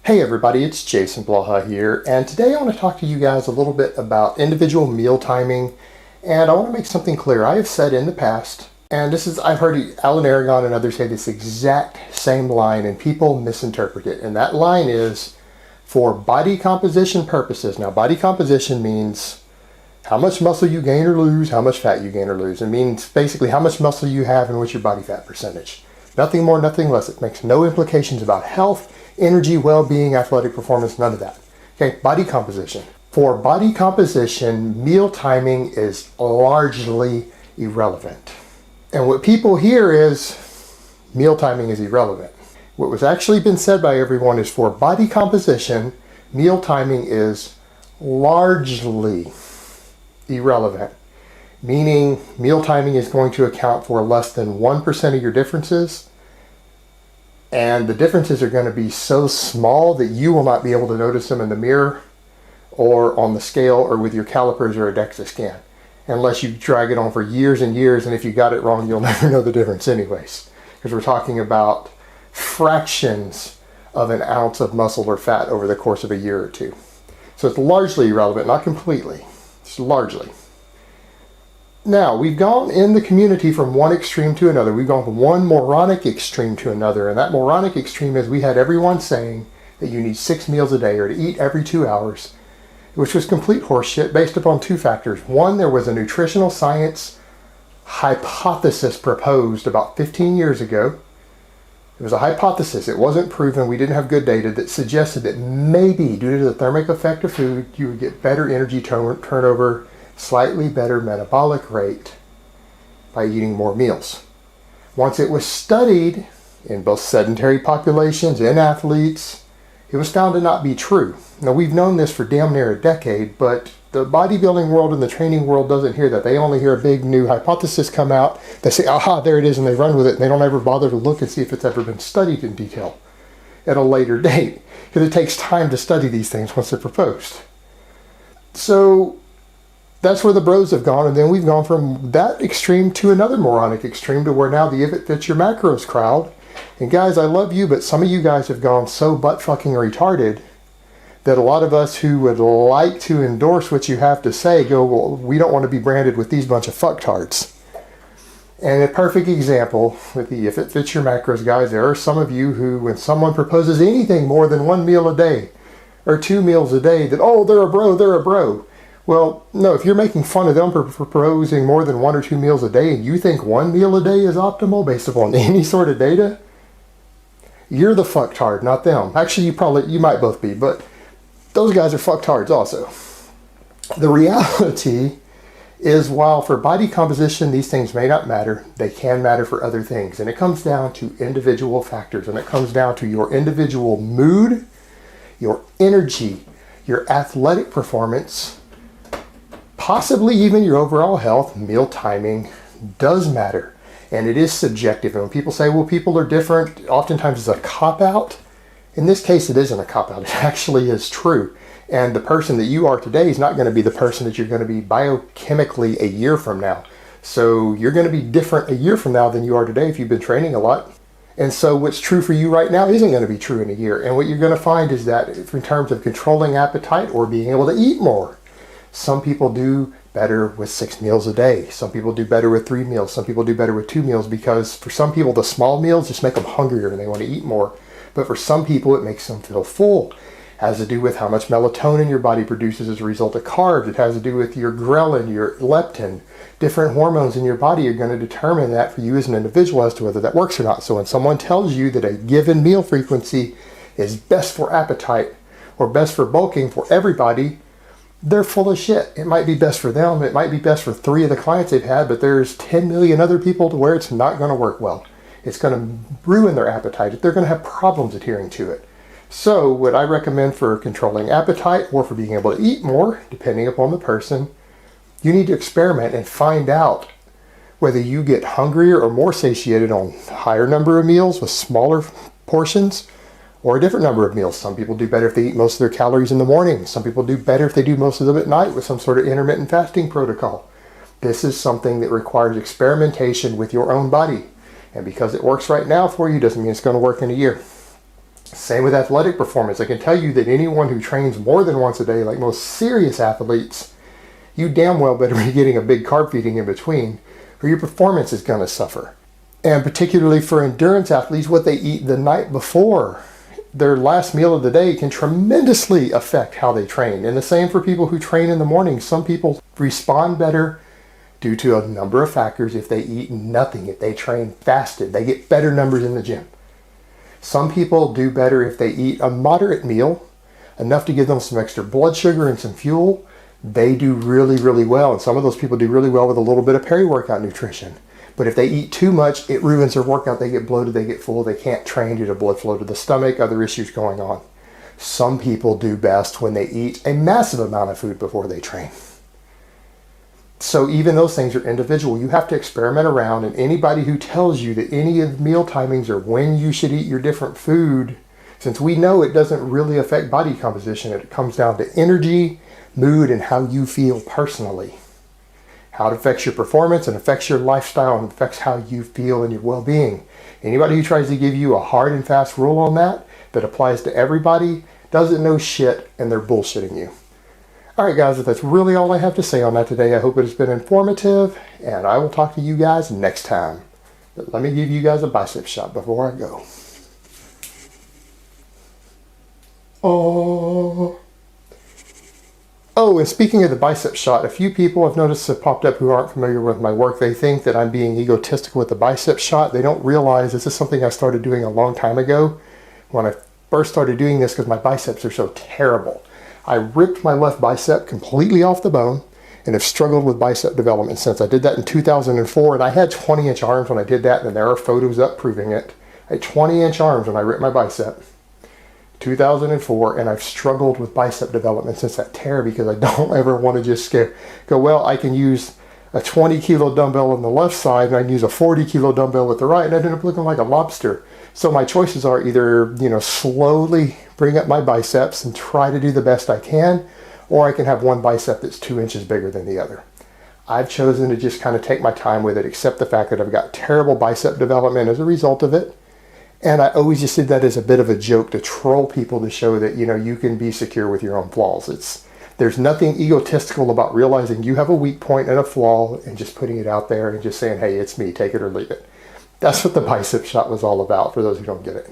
Hey everybody, it's Jason Blaha here, and today I want to talk to you guys a little bit about individual meal timing, and I want to make something clear. I have said in the past, and I've heard Alan Aragon and others say this exact same line, and people misinterpret it, and that line is for body composition purposes. Now, body composition means how much muscle you gain or lose, how much fat you gain or lose. It means basically how much muscle you have and what's your body fat percentage. Nothing more, nothing less. It makes no implications about health, energy, well-being, athletic performance, none of that. Okay, body composition. For body composition, meal timing is largely irrelevant. And what people hear is meal timing is irrelevant. What was actually been said by everyone is for body composition, meal timing is largely irrelevant. Meaning meal timing is going to account for less than 1% of your differences. And the differences are going to be so small that you will not be able to notice them in the mirror or on the scale or with your calipers or a DEXA scan. Unless you drag it on for years and years, and if you got it wrong, you'll never know the difference anyways. Because we're talking about fractions of an ounce of muscle or fat over the course of a year or two. So it's largely irrelevant, not completely. It's largely. Now, we've gone in the community from one extreme to another. We've gone from one moronic extreme to another. And that moronic extreme is we had everyone saying that you need 6 meals a day or to eat every 2 hours, which was complete horseshit based upon two factors. One, there was a nutritional science hypothesis proposed about 15 years ago. It was a hypothesis. It wasn't proven. We didn't have good data that suggested that maybe due to the thermic effect of food, you would get better energy turnover, slightly better metabolic rate by eating more meals. Once it was studied in both sedentary populations and athletes, it was found to not be true. Now, we've known this for damn near a decade, but the bodybuilding world and the training world doesn't hear that. They only hear a big new hypothesis come out. They say, aha, there it is, and they run with it, and they don't ever bother to look and see if it's ever been studied in detail at a later date, because it takes time to study these things once they're proposed. So that's where the bros have gone, and then we've gone from that extreme to another moronic extreme to where now the if it fits your macros crowd. And guys, I love you, but some of you guys have gone so butt fucking retarded that a lot of us who would like to endorse what you have to say go, well, we don't want to be branded with these bunch of fucktards. And a perfect example with the if it fits your macros guys, there are some of you who, when someone proposes anything more than 1 meal a day or 2 meals a day, that, oh, they're a bro, they're a bro. Well, no, if you're making fun of them for proposing more than 1 or 2 meals a day and you think 1 meal a day is optimal based upon any sort of data, you're the fucktard, not them. Actually, you might both be, but those guys are fucktards also. The reality is, while for body composition these things may not matter, they can matter for other things. And it comes down to individual factors, and it comes down to your individual mood, your energy, your athletic performance, possibly even your overall health. Meal timing does matter, and it is subjective. And when people say, well, people are different, oftentimes it's a cop-out. In this case, it isn't a cop-out. It actually is true. And the person that you are today is not going to be the person that you're going to be biochemically a year from now. So you're going to be different a year from now than you are today if you've been training a lot. And so what's true for you right now isn't going to be true in a year. And what you're going to find is that in terms of controlling appetite or being able to eat more, some people do better with 6 meals a day. Some people do better with 3 meals. Some people do better with 2 meals, because for some people, the small meals just make them hungrier and they want to eat more. But for some people, it makes them feel full. It has to do with how much melatonin your body produces as a result of carbs. It has to do with your ghrelin, your leptin. Different hormones in your body are going to determine that for you as an individual as to whether that works or not. So when someone tells you that a given meal frequency is best for appetite or best for bulking for everybody, they're full of shit. It might be best for them. It might be best for 3 of the clients they've had, but there's 10 million other people to where it's not going to work well. It's going to ruin their appetite. They're going to have problems adhering to it. So what I recommend for controlling appetite or for being able to eat more, depending upon the person, you need to experiment and find out whether you get hungrier or more satiated on a higher number of meals with smaller portions or a different number of meals. Some people do better if they eat most of their calories in the morning. Some people do better if they do most of them at night with some sort of intermittent fasting protocol. This is something that requires experimentation with your own body. And because it works right now for you doesn't mean it's going to work in a year. Same with athletic performance. I can tell you that anyone who trains more than once a day, like most serious athletes, you damn well better be getting a big carb feeding in between, or your performance is going to suffer. And particularly for endurance athletes, what they eat the night before their last meal of the day can tremendously affect how they train. And the same for people who train in the morning. Some people respond better due to a number of factors if they eat nothing. If they train fasted, they get better numbers in the gym. Some people do better if they eat a moderate meal, enough to give them some extra blood sugar and some fuel. They do really, really well. And some of those people do really well with a little bit of peri-workout nutrition. But if they eat too much, it ruins their workout. They get bloated, they get full, they can't train due to blood flow to the stomach, other issues going on. Some people do best when they eat a massive amount of food before they train. So even those things are individual. You have to experiment around, and anybody who tells you that any of the meal timings or when you should eat your different food, since we know it doesn't really affect body composition, it comes down to energy, mood, and how you feel personally. How it affects your performance and affects your lifestyle and affects how you feel and your well-being. Anybody who tries to give you a hard and fast rule on that applies to everybody doesn't know shit, and they're bullshitting you. Alright guys, that's really all I have to say on that today. I hope it has been informative, and I will talk to you guys next time. But let me give you guys a bicep shot before I go. Oh, and speaking of the bicep shot, a few people I've noticed have popped up who aren't familiar with my work. They think that I'm being egotistical with the bicep shot. They don't realize this is something I started doing a long time ago when I first started doing this because my biceps are so terrible. I ripped my left bicep completely off the bone and have struggled with bicep development since. I did that in 2004, and I had 20-inch arms when I did that, and there are photos up proving it. I had 20-inch arms when I ripped my bicep. 2004, and I've struggled with bicep development since that tear because I don't ever want to just go, well, I can use a 20-kilo dumbbell on the left side and I can use a 40-kilo dumbbell with the right, and I end up looking like a lobster. So my choices are either, slowly bring up my biceps and try to do the best I can, or I can have one bicep that's 2 inches bigger than the other. I've chosen to just kind of take my time with it, accept the fact that I've got terrible bicep development as a result of it. And I always just did that as a bit of a joke to troll people to show that, you can be secure with your own flaws. There's nothing egotistical about realizing you have a weak point and a flaw and just putting it out there and just saying, hey, it's me, take it or leave it. That's what the bicep shot was all about, for those who don't get it.